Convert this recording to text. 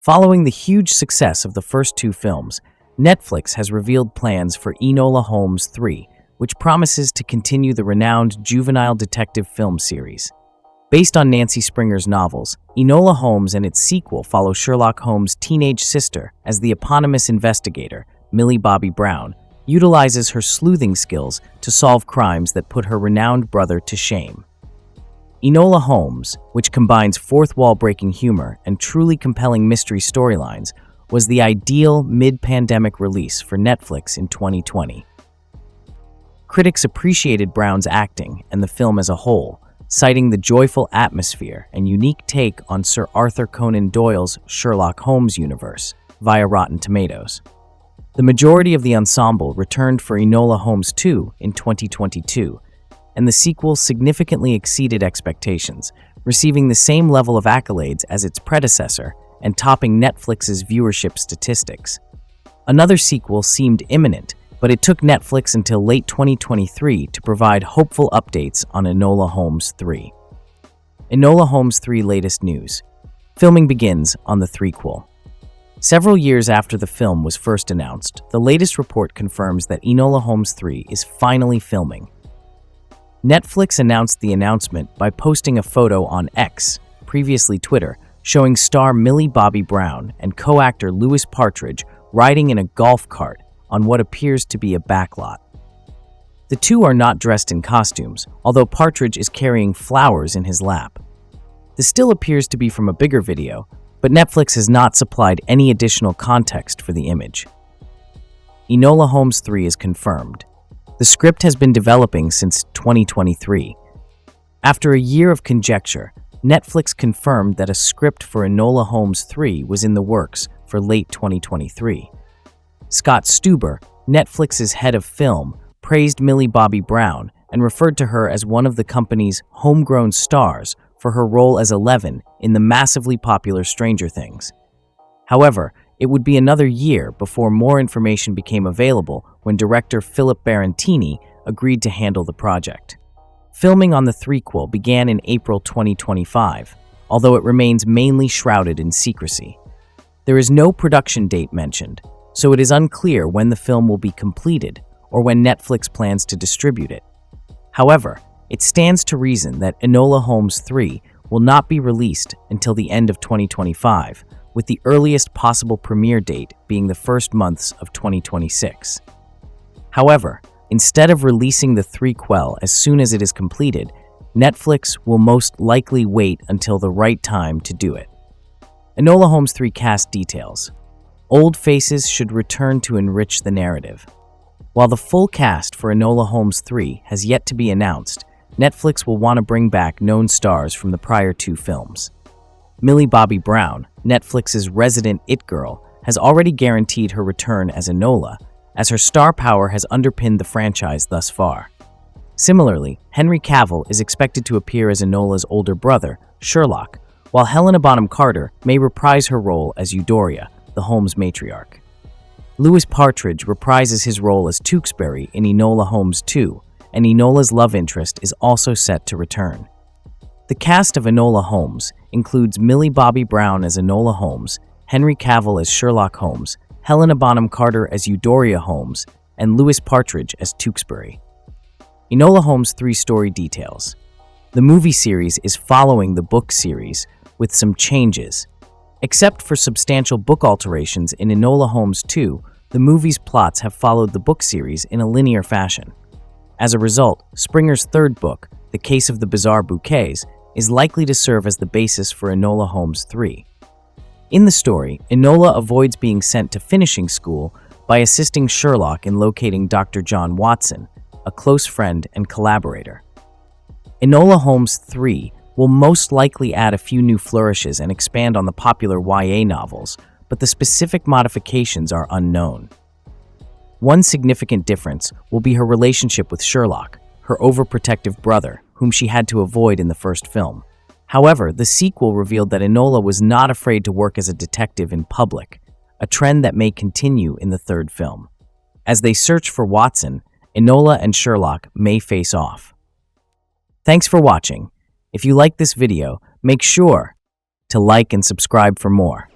Following the huge success of the first two films, Netflix has revealed plans for Enola Holmes 3, which promises to continue the renowned juvenile detective film series. Based on Nancy Springer's novels, Enola Holmes and its sequel follow Sherlock Holmes' teenage sister as the eponymous investigator, Millie Bobby Brown, utilizes her sleuthing skills to solve crimes that put her renowned brother to shame. Enola Holmes, which combines fourth-wall-breaking humor and truly compelling mystery storylines, was the ideal mid-pandemic release for Netflix in 2020. Critics appreciated Brown's acting and the film as a whole, citing the joyful atmosphere and unique take on Sir Arthur Conan Doyle's Sherlock Holmes universe via Rotten Tomatoes. The majority of the ensemble returned for Enola Holmes 2 in 2022, and the sequel significantly exceeded expectations, receiving the same level of accolades as its predecessor and topping Netflix's viewership statistics. Another sequel seemed imminent, but it took Netflix until late 2023 to provide hopeful updates on Enola Holmes 3. Enola Holmes 3 latest news. Filming begins on the threequel. Several years after the film was first announced, the latest report confirms that Enola Holmes 3 is finally filming. Netflix announced the announcement by posting a photo on X, previously Twitter, showing star Millie Bobby Brown and co-actor Louis Partridge riding in a golf cart on what appears to be a backlot. The two are not dressed in costumes, although Partridge is carrying flowers in his lap. This still appears to be from a bigger video, but Netflix has not supplied any additional context for the image. Enola Holmes 3 is confirmed. The script has been developing since 2023. After a year of conjecture, Netflix confirmed that a script for Enola Holmes 3 was in the works for late 2023. Scott Stuber, Netflix's head of film, praised Millie Bobby Brown and referred to her as one of the company's homegrown stars for her role as Eleven in the massively popular Stranger Things. However, it would be another year before more information became available when director Philip Barantini agreed to handle the project. Filming on the threequel began in April 2025, although it remains mainly shrouded in secrecy. There is no production date mentioned, so it is unclear when the film will be completed or when Netflix plans to distribute it. However, it stands to reason that Enola Holmes 3 will not be released until the end of 2025, with the earliest possible premiere date being the first months of 2026. However, instead of releasing the threequel as soon as it is completed, Netflix will most likely wait until the right time to do it. Enola Holmes 3 cast details. Old faces should return to enrich the narrative. While the full cast for Enola Holmes 3 has yet to be announced, Netflix will want to bring back known stars from the prior two films. Millie Bobby Brown, Netflix's resident It Girl, has already guaranteed her return as Enola, as her star power has underpinned the franchise thus far. Similarly, Henry Cavill is expected to appear as Enola's older brother, Sherlock, while Helena Bonham Carter may reprise her role as Eudora, the Holmes matriarch. Louis Partridge reprises his role as Tewksbury in Enola Holmes 2, and Enola's love interest is also set to return. The cast of Enola Holmes includes Millie Bobby Brown as Enola Holmes, Henry Cavill as Sherlock Holmes, Helena Bonham Carter as Eudora Holmes, and Louis Partridge as Tewksbury. Enola Holmes 3 story details. The movie series is following the book series with some changes. Except for substantial book alterations in Enola Holmes 2, the movie's plots have followed the book series in a linear fashion. As a result, Springer's third book, The Case of the Bizarre Bouquets, is likely to serve as the basis for Enola Holmes 3. In the story, Enola avoids being sent to finishing school by assisting Sherlock in locating Dr. John Watson, a close friend and collaborator. Enola Holmes 3 will most likely add a few new flourishes and expand on the popular YA novels, but the specific modifications are unknown. One significant difference will be her relationship with Sherlock, her overprotective brother, whom she had to avoid in the first film. However, the sequel revealed that Enola was not afraid to work as a detective in public, a trend that may continue in the third film. As they search for Watson, Enola and Sherlock may face off. Thanks for watching. If you like this video, make sure to like and subscribe for more.